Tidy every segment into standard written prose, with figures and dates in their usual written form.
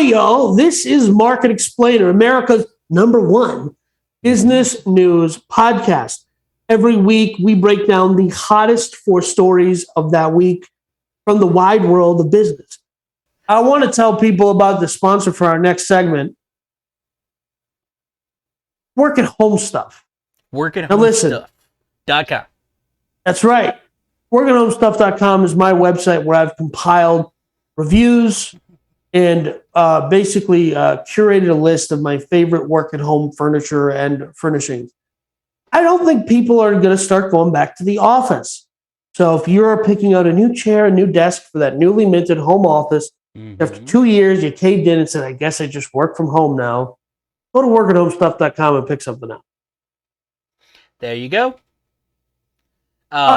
Howdy, y'all. This is Market Explainer, America's #1 business news podcast. Every week, we break down the hottest 4 stories of that week from the wide world of business. I want to tell people about the sponsor for our next segment, Work at Home Stuff. WorkAtHomeStuff.com. That's right. WorkAtHomeStuff.com is my website where I've compiled reviews and basically curated a list of my favorite work-at-home furniture and furnishings. I don't think people are going to start going back to the office. So if you're picking out a new chair, a new desk for that newly minted home office, after 2 years, you caved in and said, I guess I just work from home now, go to workathomestuff.com and pick something up. There you go.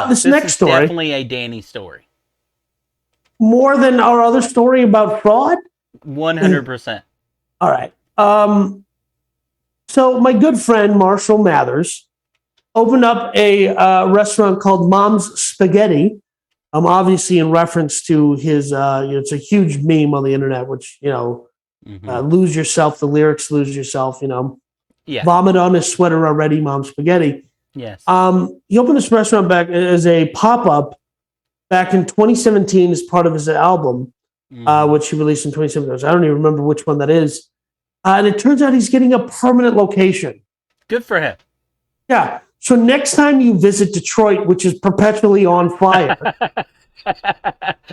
This next story, definitely a Danny story. More than our other story about fraud? 100%. All right. So my good friend, Marshall Mathers, opened up a restaurant called Mom's Spaghetti. Obviously in reference to his, it's a huge meme on the internet, which, lose yourself, the lyrics, lose yourself, vomit on his sweater already, Mom's Spaghetti. Yes. He opened this restaurant back as a pop-up back in 2017 as part of his album, which he released in 2017. I don't even remember which one that is. And it turns out he's getting a permanent location. Good for him. Yeah. So next time you visit Detroit, which is perpetually on fire.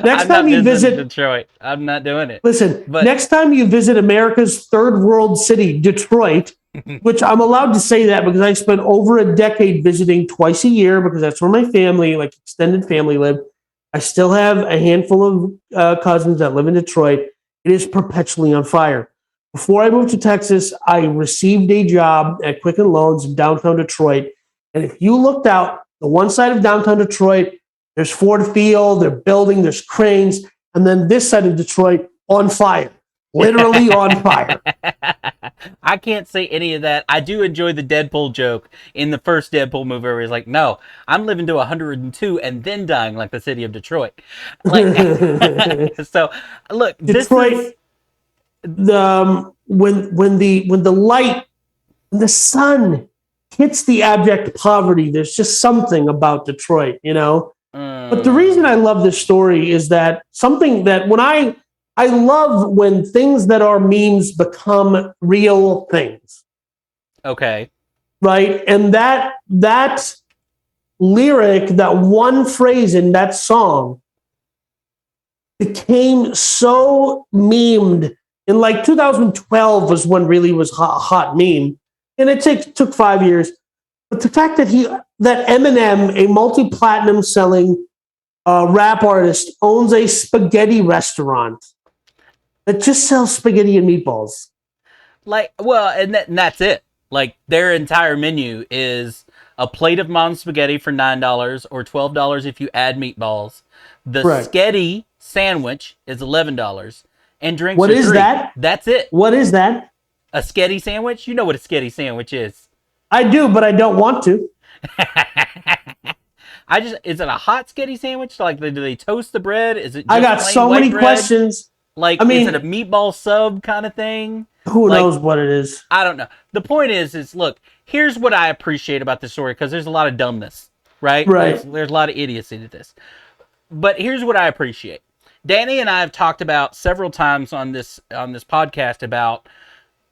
Next time you visit Detroit, I'm not doing it. Listen, next time you visit America's third world city, Detroit, which I'm allowed to say that because I spent over a decade visiting twice a year because that's where my family, like extended family, live. I still have a handful of cousins that live in Detroit. It is perpetually on fire. Before I moved to Texas, I received a job at Quicken Loans in downtown Detroit. And if you looked out the one side of downtown Detroit, there's Ford Field, they're building, there's cranes. And then this side of Detroit, on fire. Literally on fire. I can't say any of that. I do enjoy the Deadpool joke in the first Deadpool movie where he's like, no, I'm living to 102 and then dying like the city of Detroit. So, look, Detroit, when the sun hits the abject poverty, there's just something about Detroit, But the reason I love this story is that something that I love when things that are memes become real things. Okay. Right? And that lyric, that one phrase in that song became so memed. In like 2012 was when really was hot meme. And it took 5 years. But the fact that Eminem, a multi-platinum selling rap artist, owns a spaghetti restaurant that just sells spaghetti and meatballs. And that's it. Like, their entire menu is a plate of Mom's Spaghetti for $9 or $12 if you add meatballs. The Sketty sandwich is $11. And drinks What is $3. that? That's it. What is that? A Sketty sandwich? You know what a Sketty sandwich is. I do, but I don't want to. Is it a hot Sketty sandwich? Like, do they toast the bread? Is it just I got so many questions. Like, is it a meatball sub kind of thing? Who knows what it is? I don't know. The point is look, here's what I appreciate about this story, because there's a lot of dumbness, right? Right. There's a lot of idiocy to this. But here's what I appreciate. Danny and I have talked about several times on this podcast about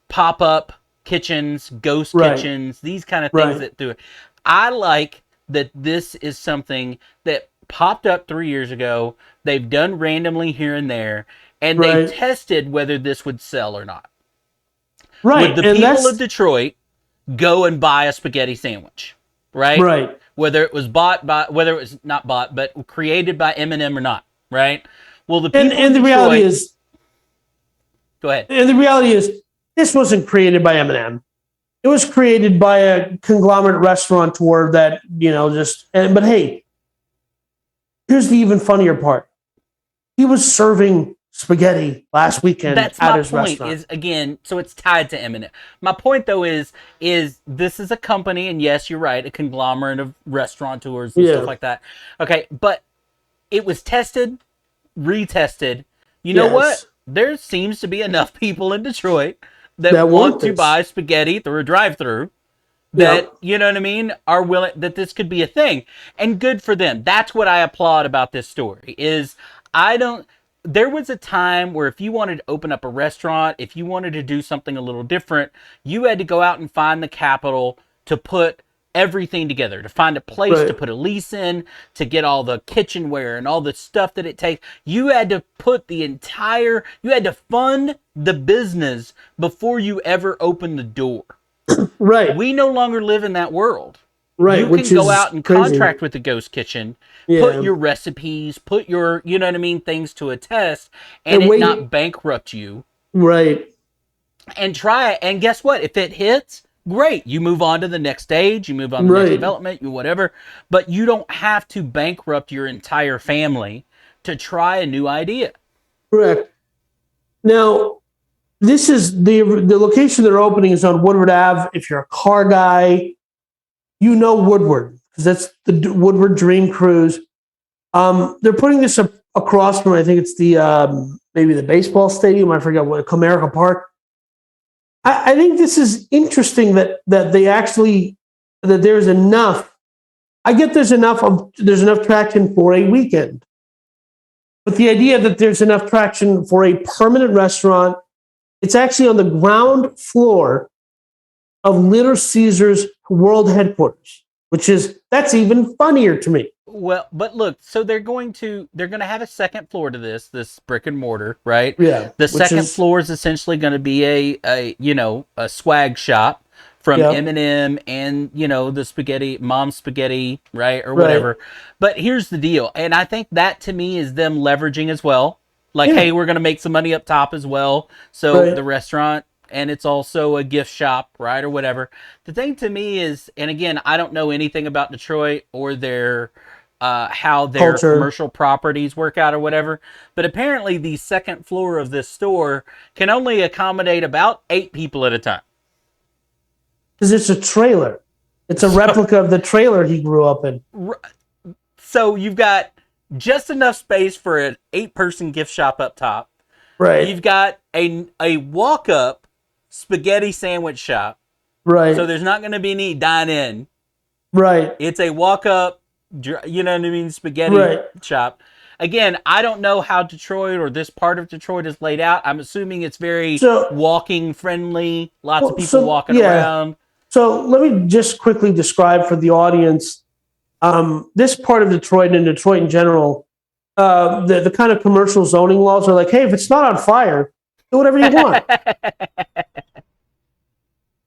pop-up kitchens, ghost kitchens, these kind of things that do it. I like that this is something that popped up 3 years ago. They've done randomly here and there, and they tested whether this would sell or not. Right. Would the people of Detroit go and buy a spaghetti sandwich? Right? Right. Whether it was not bought, but created by Eminem or not, right? Well, the people and the reality is, go ahead. And the reality is, this wasn't created by Eminem. It was created by a conglomerate restaurateur that, but hey, here's the even funnier part. He was serving spaghetti last weekend at his restaurant. That's my point, is, again, so it's tied to Eminem. My point, though, is this is a company, and yes, you're right, a conglomerate of restaurateurs and stuff like that. Okay, but it was tested, retested. You know what? there seems to be enough people in Detroit that That want to this. buy spaghetti through a drive-through that, Yep. you know what I mean, are willing, that this could be a thing. And good for them. That's what I applaud about this story is I don't, there was a time where if you wanted to open up a restaurant, if you wanted to do something a little different, you had to go out and find the capital to put everything together, to find a place to Right. put a lease in, to get all the kitchenware and all the stuff that it takes. You had to put the entire, you had to fund the business before you ever opened the door. Right. We no longer live in that world. Right. You can Which go is out and crazy. contract with the ghost kitchen, put Yeah. your recipes, put your, you know what I mean, things to a test, and And it wait. not bankrupt you, Right. and try it. And guess what? If it hits, great. You move on to the next stage, you move on to the next Right. development, you whatever. But you don't have to bankrupt your entire family to try a new idea. Correct. Now, this is the location they're opening is on Woodward Ave. If you're a car guy, you know Woodward because that's the Woodward Dream Cruise. They're putting this across from, I think it's the maybe the baseball stadium. I forget what, Comerica Park. I think this is interesting that they actually that there's enough. I get there's enough traction for a weekend, but the idea that there's enough traction for a permanent restaurant, it's actually on the ground floor of Little Caesars World Headquarters, that's even funnier to me. Well, but look, so they're going to have a second floor to this brick and mortar, right? Yeah, The second floor is essentially going to be a a swag shop from Yep. Eminem and the spaghetti, mom's spaghetti, right, or whatever. But here's the deal, and I think that to me is them leveraging as well. Like, hey, we're going to make some money up top as well. So the restaurant, and it's also a gift shop, right, or whatever. The thing to me is, and again, I don't know anything about Detroit or their how their Culture. commercial properties work out or whatever. But apparently the second floor of this store can only accommodate about 8 people at a time. Because it's a trailer. It's a replica of the trailer he grew up in. So you've got just enough space for an 8-person gift shop up top. Right. You've got a walk-up spaghetti sandwich shop. Right. So there's not going to be any dine-in. Right. It's a walk-up, you know what I mean, spaghetti shop. Again, I don't know how Detroit or this part of Detroit is laid out. I'm assuming it's very walking friendly, lots of people walking around. So let me just quickly describe for the audience this part of Detroit and Detroit in general. The kind of commercial zoning laws are like, hey, if it's not on fire, do whatever you want.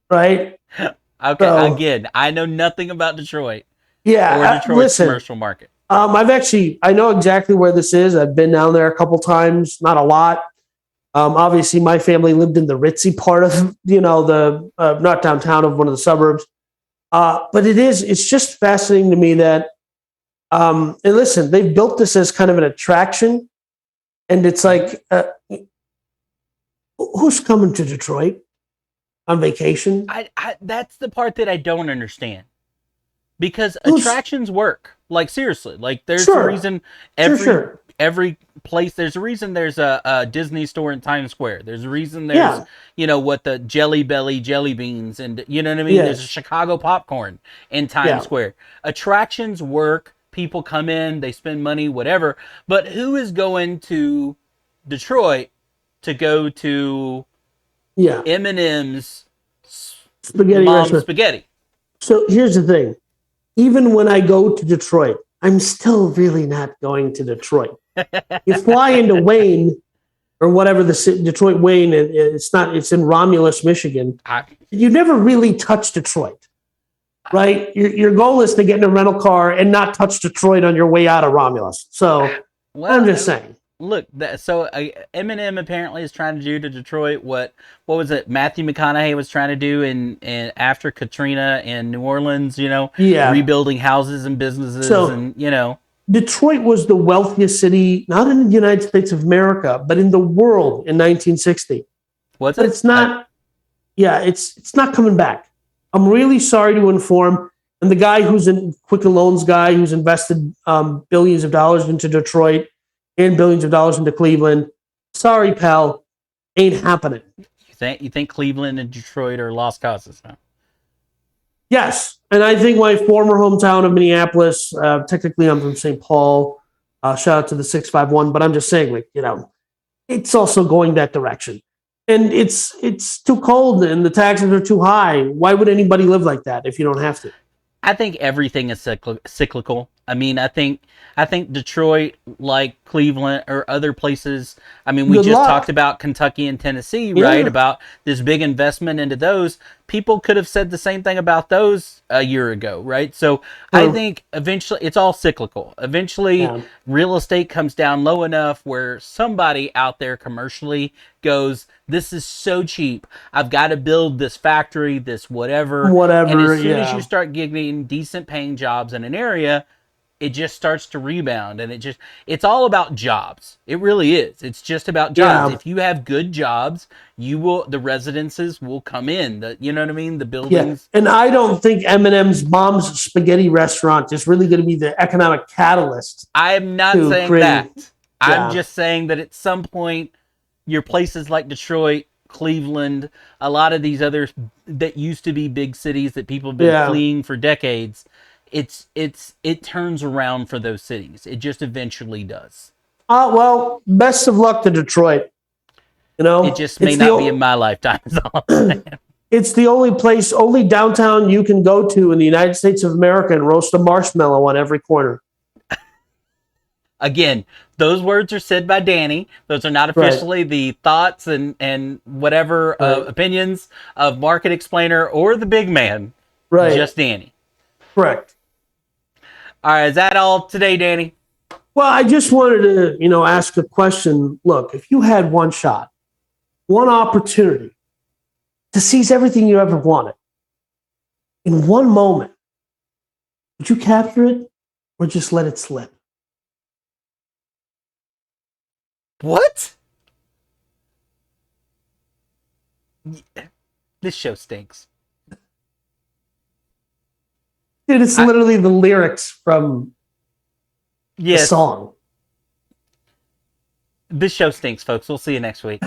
Right? Okay, so, again, I know nothing about Detroit. Yeah, or Detroit's commercial market. I know exactly where this is. I've been down there a couple times, not a lot. Obviously, my family lived in the ritzy part of, the not downtown, of one of the suburbs. But it's just fascinating to me that, and listen, they've built this as kind of an attraction, and it's like, who's coming to Detroit on vacation? That's the part that I don't understand. Because attractions work. Like, seriously. Like, there's a reason every place, there's a reason there's a Disney store in Times Square. There's a reason there's, what the Jelly Belly jelly beans, and you know what I mean? There's a Chicago popcorn in Times Square. Attractions work. People come in, they spend money, whatever. But who is going to Detroit to go to Eminem's spaghetti? So here's the thing. Even when I go to Detroit, I'm still really not going to Detroit. You fly into Wayne or whatever Detroit Wayne, it's in Romulus, Michigan. You never really touch Detroit, right? Your goal is to get in a rental car and not touch Detroit on your way out of Romulus. So I'm just saying. Look, Eminem apparently is trying to do to Detroit what was it Matthew McConaughey was trying to do in after Katrina in New Orleans, rebuilding houses and businesses, and Detroit was the wealthiest city, not in the United States of America, but in the world in 1960. What's but it? It's not. It's not coming back. I'm really sorry to inform. And the guy who's in Quicken Loans guy who's invested billions of dollars into Detroit and billions of dollars into Cleveland Sorry, pal, ain't happening. You think Cleveland and Detroit are lost causes? Huh? Yes, and I think my former hometown of Minneapolis. Technically, I'm from St. Paul. Shout out to the 651, but I'm just saying, like, it's also going that direction. And it's too cold and the taxes are too high. Why would anybody live like that if you don't have to? I think everything is cyclical. I mean, I think Detroit, like Cleveland or other places. I mean, we Good just luck. talked about Kentucky and Tennessee, right? Yeah. About this big investment into those. People could have said the same thing about those a year ago, right? So I True. think eventually it's all cyclical. Eventually, Yeah. real estate comes down low enough where somebody out there commercially goes, "This is so cheap. I've got to build this factory, this whatever." And Whatever. as soon as you Yeah. start getting decent paying jobs in an area, it just starts to rebound, and it's all about jobs. It really is. It's just about jobs. Yeah. If you have good jobs, the residences will come in. You know what I mean? The Yeah. buildings. And I don't think Eminem's mom's spaghetti restaurant is really going to be the economic catalyst I am not to saying creating. that. I'm Yeah. just saying that at some point, your places like Detroit, Cleveland, a lot of these others that used to be big cities that people have been Yeah. fleeing for decades, it turns around for those cities. It just eventually does. Well, best of luck to Detroit. It just may not be in my lifetime. Is all I'm saying. It's the only place, only downtown you can go to in the United States of America and roast a marshmallow on every corner. Again, those words are said by Danny. Those are not Right. officially the thoughts and whatever Right. opinions of Market Explainer or the big man. Right. Just Danny. Correct. All right, is that all today, Danny? Well, I just wanted to, ask a question. Look, if you had one shot, one opportunity to seize everything you ever wanted in one moment, would you capture it or just let it slip? What? This show stinks. Dude, it's literally the lyrics from the song. This show stinks, folks. We'll see you next week.